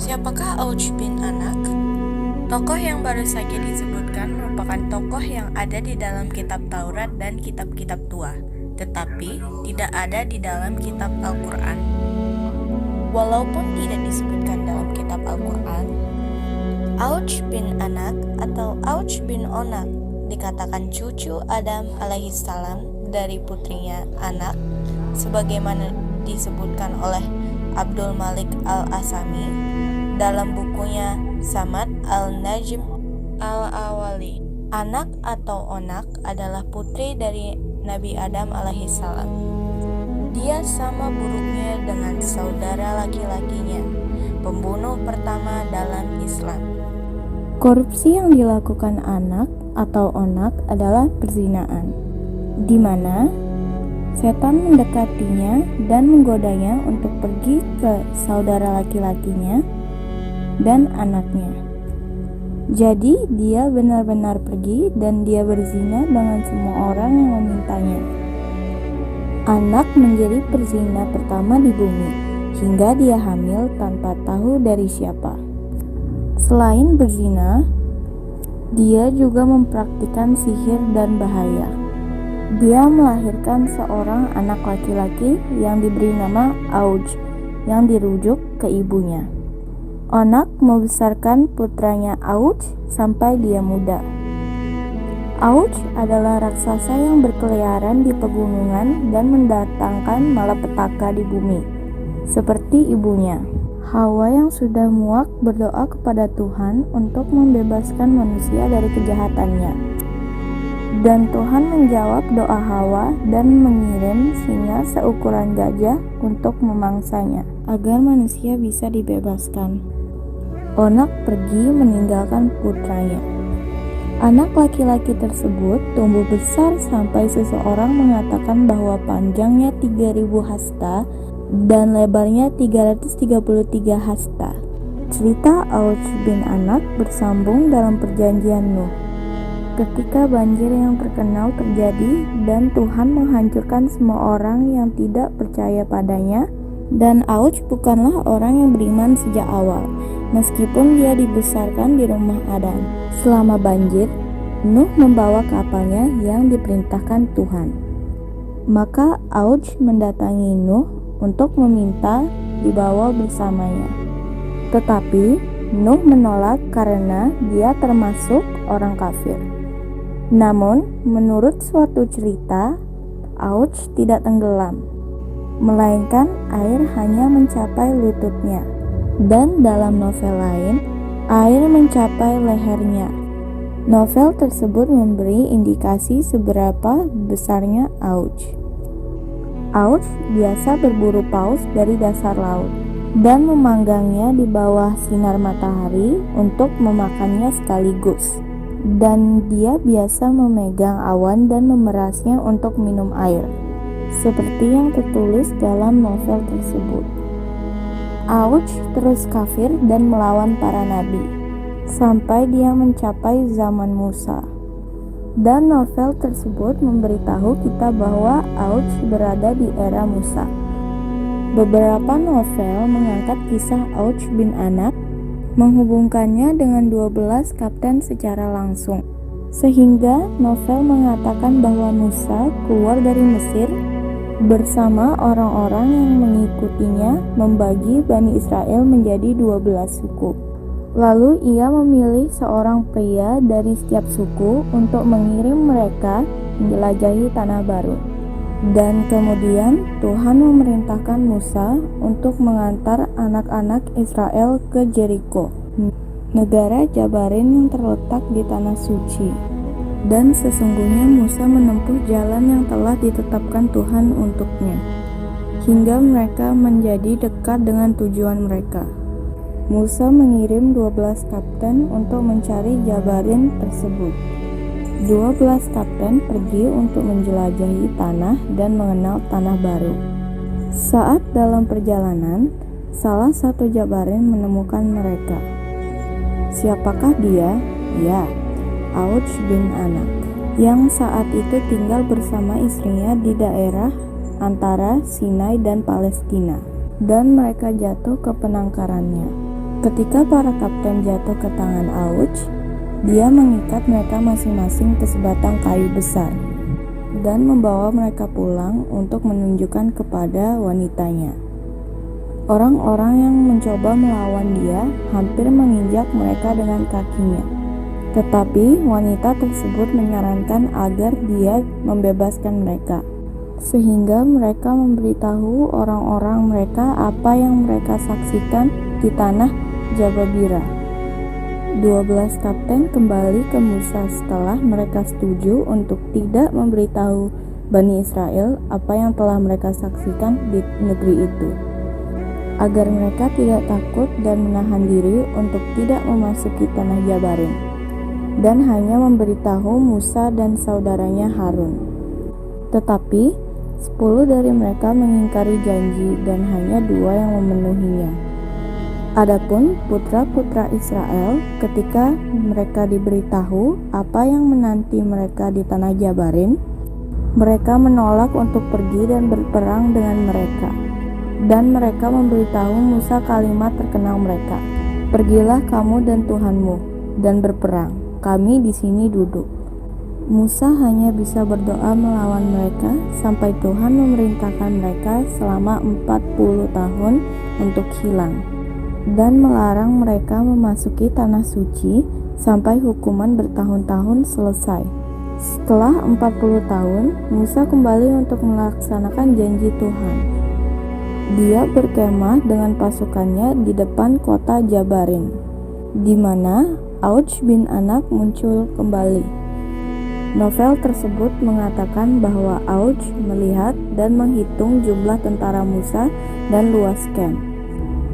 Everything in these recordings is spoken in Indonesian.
Siapakah Auj bin Anak? Tokoh yang baru saja disebutkan merupakan tokoh yang ada di dalam kitab Taurat dan kitab-kitab tua, tetapi tidak ada di dalam kitab Al-Quran. Walaupun tidak disebutkan dalam kitab Al-Quran, Auj bin Anak atau Auj bin Onak dikatakan cucu Adam alaihissalam dari putrinya Anak, sebagaimana disebutkan oleh Abdul Malik Al-Asami dalam bukunya Samad Al-Najm Al-Awali. Anak atau Onak adalah putri dari Nabi Adam alaihissalam. Dia sama buruknya dengan saudara laki-lakinya, pembunuh pertama dalam Islam. Korupsi yang dilakukan Anak atau Onak adalah perzinaan, di mana setan mendekatinya dan menggodanya untuk pergi ke saudara laki-lakinya dan anaknya. Jadi dia benar-benar pergi dan dia berzina dengan semua orang yang memintanya. Anak menjadi perzina pertama di bumi hingga dia hamil tanpa tahu dari siapa. Selain berzina, dia juga mempraktikkan sihir dan bahaya. Dia melahirkan seorang anak laki-laki yang diberi nama Auj yang dirujuk ke ibunya. Onak membesarkan putranya Auj sampai dia muda. Auj adalah raksasa yang berkeliaran di pegunungan dan mendatangkan malapetaka di bumi, seperti ibunya. Hawa yang sudah muak berdoa kepada Tuhan untuk membebaskan manusia dari kejahatannya. Dan Tuhan menjawab doa Hawa dan mengirim singa seukuran gajah untuk memangsanya, agar manusia bisa dibebaskan. Onak pergi meninggalkan putranya. Anak laki-laki tersebut tumbuh besar sampai seseorang mengatakan bahwa panjangnya 3000 hasta dan lebarnya 333 hasta. Cerita Auj bin Anak bersambung dalam perjanjian Nuh. Ketika banjir yang terkenal terjadi dan Tuhan menghancurkan semua orang yang tidak percaya padanya, dan Auj bukanlah orang yang beriman sejak awal, meskipun dia dibesarkan di rumah Adam. Selama banjir, Nuh membawa kapalnya yang diperintahkan Tuhan. Maka Auj mendatangi Nuh untuk meminta dibawa bersamanya. Tetapi Nuh menolak karena dia termasuk orang kafir. Namun, menurut suatu cerita, Auj tidak tenggelam, melainkan air hanya mencapai lututnya. Dan dalam novel lain, air mencapai lehernya. Novel tersebut memberi indikasi seberapa besarnya Auj. Auj biasa berburu paus dari dasar laut dan memanggangnya di bawah sinar matahari untuk memakannya sekaligus. Dan dia biasa memegang awan dan memerasnya untuk minum air, seperti yang tertulis dalam novel tersebut. Auj terus kafir dan melawan para nabi, sampai dia mencapai zaman Musa. Dan novel tersebut memberitahu kita bahwa Auj berada di era Musa. Beberapa novel mengangkat kisah Auj bin Anak, menghubungkannya dengan 12 kapten secara langsung, sehingga novel mengatakan bahwa Musa keluar dari Mesir bersama orang-orang yang mengikutinya membagi Bani Israel menjadi 12 suku. Lalu ia memilih seorang pria dari setiap suku untuk mengirim mereka menjelajahi tanah baru. Dan kemudian Tuhan memerintahkan Musa untuk mengantar anak-anak Israel ke Jeriko, negara Jabarin yang terletak di tanah suci. Dan sesungguhnya Musa menempuh jalan yang telah ditetapkan Tuhan untuknya, hingga mereka menjadi dekat dengan tujuan mereka. Musa mengirim 12 kapten untuk mencari Jabarin tersebut. 12 kapten pergi untuk menjelajahi tanah dan mengenal tanah baru. Saat dalam perjalanan, salah satu Jabarin menemukan mereka. Siapakah dia? Ya, Auj bin Anak, yang saat itu tinggal bersama istrinya di daerah antara Sinai dan Palestina, dan mereka jatuh ke penangkarannya. Ketika para kapten jatuh ke tangan Auj, dia mengikat mereka masing-masing ke sebatang kayu besar dan membawa mereka pulang untuk menunjukkan kepada wanitanya. Orang-orang yang mencoba melawan dia hampir menginjak mereka dengan kakinya. Tetapi wanita tersebut menyarankan agar dia membebaskan mereka, sehingga mereka memberitahu orang-orang mereka apa yang mereka saksikan di tanah Jababira. 12 kapten kembali ke Musa setelah mereka setuju untuk tidak memberitahu Bani Israel apa yang telah mereka saksikan di negeri itu, agar mereka tidak takut dan menahan diri untuk tidak memasuki tanah Jabarin, dan hanya memberitahu Musa dan saudaranya Harun. Tetapi 10 dari mereka mengingkari janji dan hanya 2 yang memenuhinya. Adapun putra-putra Israel, ketika mereka diberitahu apa yang menanti mereka di tanah Jabarin, mereka menolak untuk pergi dan berperang dengan mereka. Dan mereka memberitahu Musa kalimat terkenal mereka, "Pergilah kamu dan Tuhanmu dan berperang, kami di sini duduk." Musa hanya bisa berdoa melawan mereka sampai Tuhan memerintahkan mereka selama 40 tahun untuk hilang, dan melarang mereka memasuki tanah suci sampai hukuman bertahun-tahun selesai. Setelah 40 tahun, Musa kembali untuk melaksanakan janji Tuhan. Dia berkemah dengan pasukannya di depan kota Jabarin, di mana Auj bin Anak muncul kembali. Novel tersebut mengatakan bahwa Auj melihat dan menghitung jumlah tentara Musa dan luas camp.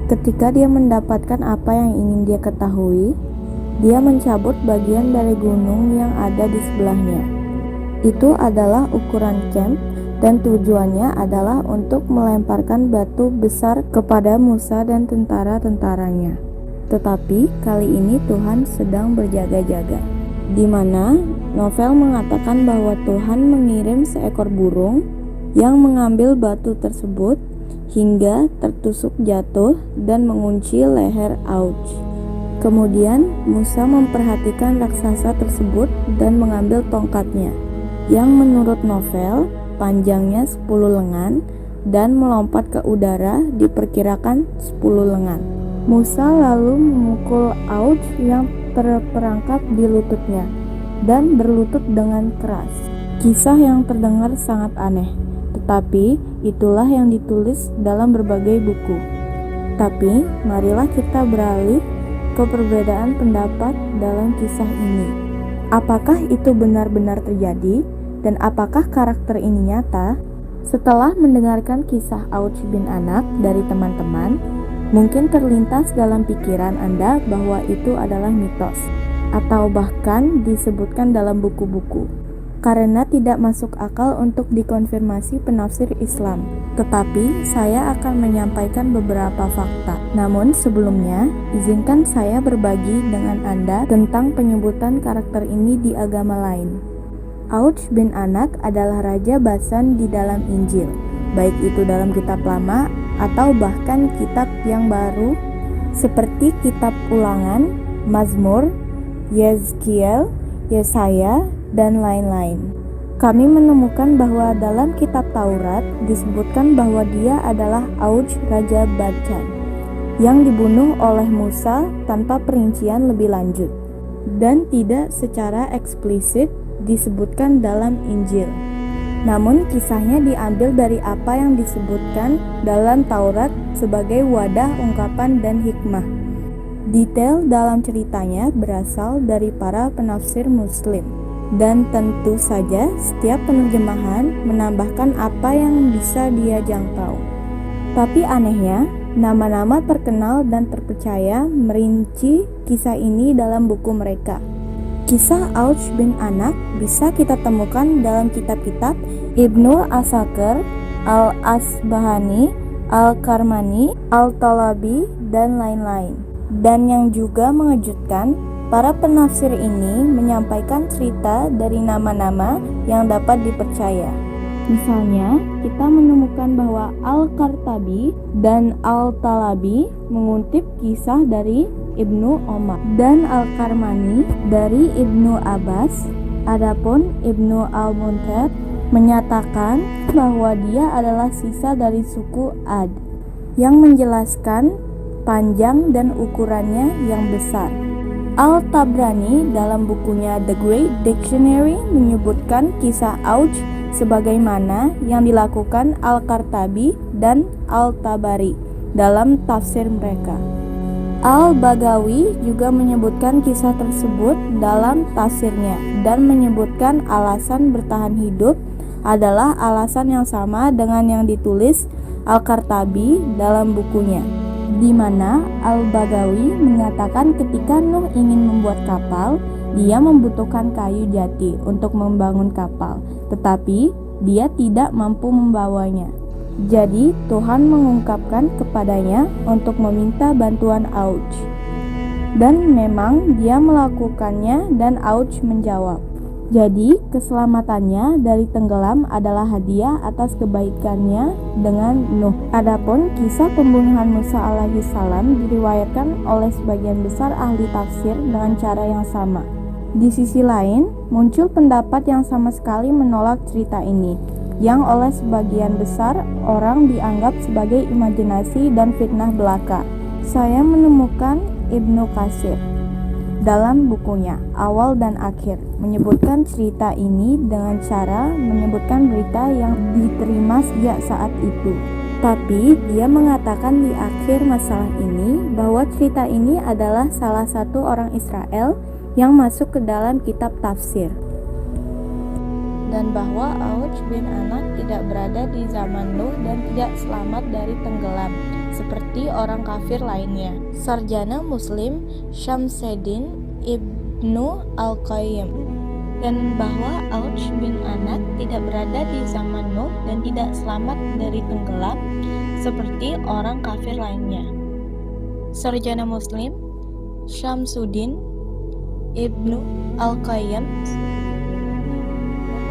Ketika dia mendapatkan apa yang ingin dia ketahui, dia mencabut bagian dari gunung yang ada di sebelahnya. Itu adalah ukuran camp dan tujuannya adalah untuk melemparkan batu besar kepada Musa dan tentara-tentaranya. Tetapi kali ini Tuhan sedang berjaga-jaga, di mana Novel mengatakan bahwa Tuhan mengirim seekor burung yang mengambil batu tersebut hingga tertusuk jatuh dan mengunci leher Auj. Kemudian Musa memperhatikan raksasa tersebut dan mengambil tongkatnya, yang menurut Novel panjangnya 10 lengan dan melompat ke udara diperkirakan 10 lengan. Musa lalu memukul Auj yang terperangkap di lututnya dan berlutut dengan keras. Kisah yang terdengar sangat aneh, tetapi itulah yang ditulis dalam berbagai buku. Tapi marilah kita beralih ke perbedaan pendapat dalam kisah ini. Apakah itu benar-benar terjadi dan apakah karakter ini nyata? Setelah mendengarkan kisah Auj bin Anak dari teman-teman, mungkin terlintas dalam pikiran Anda bahwa itu adalah mitos atau bahkan disebutkan dalam buku-buku, karena tidak masuk akal untuk dikonfirmasi penafsir Islam. Tetapi saya akan menyampaikan beberapa fakta. Namun sebelumnya, izinkan saya berbagi dengan Anda tentang penyebutan karakter ini di agama lain. Auj bin Anak adalah Raja Basan di dalam Injil, baik itu dalam kitab lama atau bahkan kitab yang baru seperti kitab Ulangan, Mazmur, Yezkiel, Yesaya, dan lain-lain. Kami menemukan bahwa dalam kitab Taurat disebutkan bahwa dia adalah Auj Raja Bacan yang dibunuh oleh Musa tanpa perincian lebih lanjut dan tidak secara eksplisit disebutkan dalam Injil. Namun kisahnya diambil dari apa yang disebutkan dalam Taurat sebagai wadah ungkapan dan hikmah. Detail dalam ceritanya berasal dari para penafsir Muslim, dan tentu saja setiap penerjemahan menambahkan apa yang bisa dia jangkau. Tapi anehnya, nama-nama terkenal dan terpercaya merinci kisah ini dalam buku mereka. Kisah Auj bin Anak bisa kita temukan dalam kitab-kitab Ibnu Asakir, Al-Asbahani, Al-Karmani, Al-Talabi, dan lain-lain. Dan yang juga mengejutkan, para penafsir ini menyampaikan cerita dari nama-nama yang dapat dipercaya. Misalnya, kita menemukan bahwa Al-Qartabi dan Al-Talabi mengutip kisah dari Ibnu Omar dan Al-Karmani dari Ibnu Abbas. Adapun Ibnu Al-Munzir menyatakan bahwa dia adalah sisa dari suku Ad yang menjelaskan panjang dan ukurannya yang besar. Al-Tabrani dalam bukunya The Great Dictionary menyebutkan kisah Auj sebagaimana yang dilakukan Al-Qartabi dan Al-Tabari dalam tafsir mereka. Al-Bagawi juga menyebutkan kisah tersebut dalam tafsirnya dan menyebutkan alasan bertahan hidup adalah alasan yang sama dengan yang ditulis Al-Qartabi dalam bukunya, di mana Al-Bagawi menyatakan ketika Nuh ingin membuat kapal, dia membutuhkan kayu jati untuk membangun kapal, tetapi dia tidak mampu membawanya. Jadi Tuhan mengungkapkan kepadanya untuk meminta bantuan Auj. Dan memang dia melakukannya dan Auj menjawab. Jadi keselamatannya dari tenggelam adalah hadiah atas kebaikannya dengan Nuh. Adapun kisah pembunuhan Musa alaihissalam diriwayatkan oleh sebagian besar ahli tafsir dengan cara yang sama. Di sisi lain, muncul pendapat yang sama sekali menolak cerita ini, yang oleh sebagian besar orang dianggap sebagai imajinasi dan fitnah belaka. Saya menemukan Ibnu Katsir dalam bukunya Awal dan Akhir menyebutkan cerita ini dengan cara menyebutkan berita yang diterima sejak saat itu. Tapi dia mengatakan di akhir masalah ini bahwa cerita ini adalah salah satu orang Israel yang masuk ke dalam kitab tafsir, dan bahwa Auj bin Anak tidak berada di zaman Nuh dan tidak selamat dari tenggelam seperti orang kafir lainnya. Sarjana Muslim Syamsuddin Ibnu Al-Qayyim, dan bahwa Auj bin Anak tidak berada di zaman Nuh dan tidak selamat dari tenggelam seperti orang kafir lainnya. Sarjana Muslim Syamsuddin Ibnu Al-Qayyim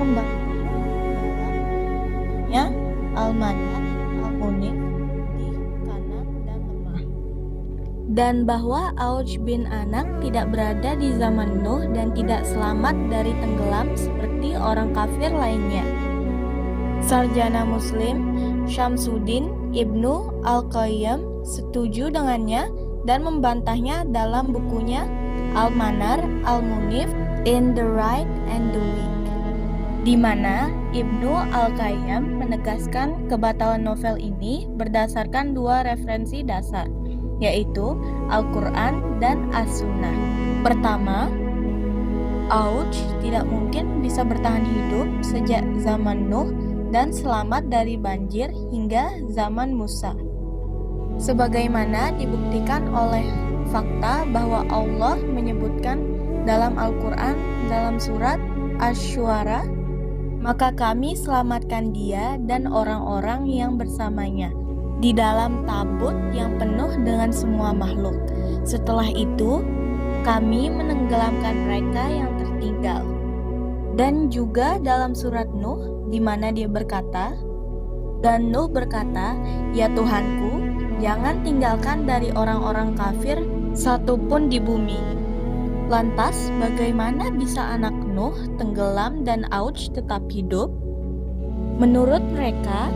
membantahnya Al-Manar, Al-Munif di kanan dan lemah, dan bahwa Auj bin Anak tidak berada di zaman Nuh dan tidak selamat dari tenggelam seperti orang kafir lainnya. Sarjana Muslim Syamsuddin Ibnu Al-Qayyim setuju dengannya dan membantahnya dalam bukunya Al-Manar, Al-Munif in the Right and the Weak, di mana Ibnu Al-Qayyim menegaskan kebatalan novel ini berdasarkan dua referensi dasar, yaitu Al-Quran dan As-Sunnah. Pertama, Auj tidak mungkin bisa bertahan hidup sejak zaman Nuh dan selamat dari banjir hingga zaman Musa, sebagaimana dibuktikan oleh fakta bahwa Allah menyebutkan dalam Al-Quran dalam surat Asy-Syu'ara, maka kami selamatkan dia dan orang-orang yang bersamanya di dalam tabut yang penuh dengan semua makhluk. Setelah itu, kami menenggelamkan mereka yang tertinggal. Dan juga dalam surat Nuh, di mana dia berkata, dan Nuh berkata, ya Tuhanku, jangan tinggalkan dari orang-orang kafir satupun di bumi. Lantas, bagaimana bisa anak Nuh tenggelam dan Auj tetap hidup? Menurut mereka,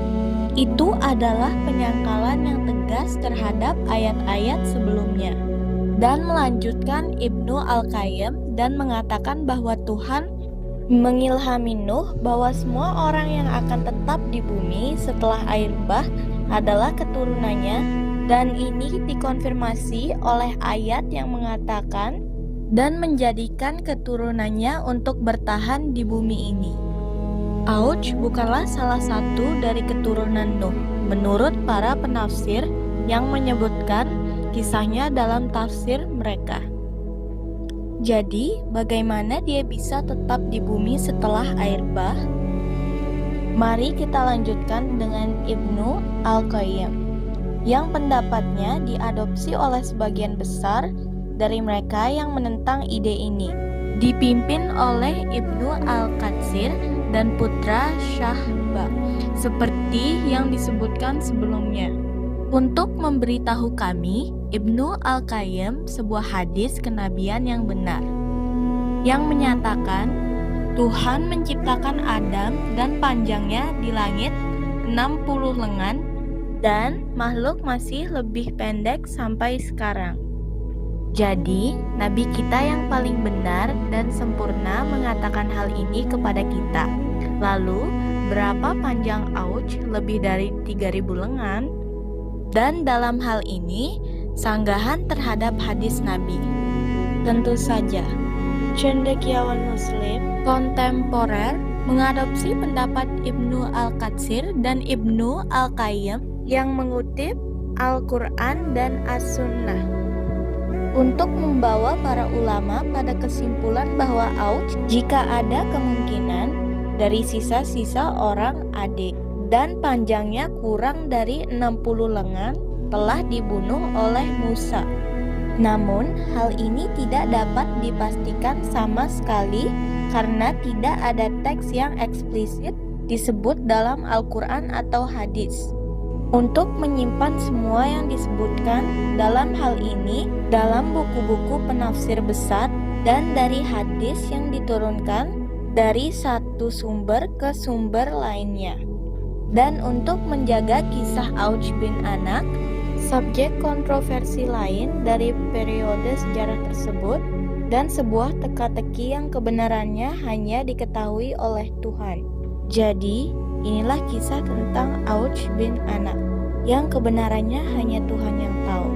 itu adalah penyangkalan yang tegas terhadap ayat-ayat sebelumnya. Dan melanjutkan Ibnu Al-Qayyim dan mengatakan bahwa Tuhan mengilhami Nuh bahwa semua orang yang akan tetap di bumi setelah air bah adalah keturunannya, dan ini dikonfirmasi oleh ayat yang mengatakan dan menjadikan keturunannya untuk bertahan di bumi ini. Auj bukanlah salah satu dari keturunan Nuh menurut para penafsir yang menyebutkan kisahnya dalam tafsir mereka. Jadi, bagaimana dia bisa tetap di bumi setelah air bah? Mari kita lanjutkan dengan Ibnu Al-Qayyim, yang pendapatnya diadopsi oleh sebagian besar dari mereka yang menentang ide ini, dipimpin oleh Ibnu Al-Katsir dan putra Syahba, seperti yang disebutkan sebelumnya. Untuk memberitahu kami, Ibnu Al-Qayyim, sebuah hadis kenabian yang benar, yang menyatakan Tuhan menciptakan Adam dan panjangnya di langit 60 lengan, dan makhluk masih lebih pendek sampai sekarang. Jadi, Nabi kita yang paling benar dan sempurna mengatakan hal ini kepada kita. Lalu, berapa panjang auj lebih dari 3000 lengan? Dan dalam hal ini, sanggahan terhadap hadis Nabi. Tentu saja, cendekiawan Muslim kontemporer mengadopsi pendapat Ibnu Al-Qatsir dan Ibnu Al-Qayyim yang mengutip Al-Quran dan As-Sunnah untuk membawa para ulama pada kesimpulan bahwa auj jika ada kemungkinan dari sisa-sisa orang adik dan panjangnya kurang dari 60 lengan telah dibunuh oleh Musa. Namun, hal ini tidak dapat dipastikan sama sekali karena tidak ada teks yang eksplisit disebut dalam Al-Quran atau hadis. Untuk menyimpan semua yang disebutkan dalam hal ini dalam buku-buku penafsir besar dan dari hadis yang diturunkan dari satu sumber ke sumber lainnya. Dan untuk menjaga kisah Auj bin Anak, subjek kontroversi lain dari periode sejarah tersebut, dan sebuah teka-teki yang kebenarannya hanya diketahui oleh Tuhan. Jadi, inilah kisah tentang Auj bin Anak, yang kebenarannya hanya Tuhan yang tahu.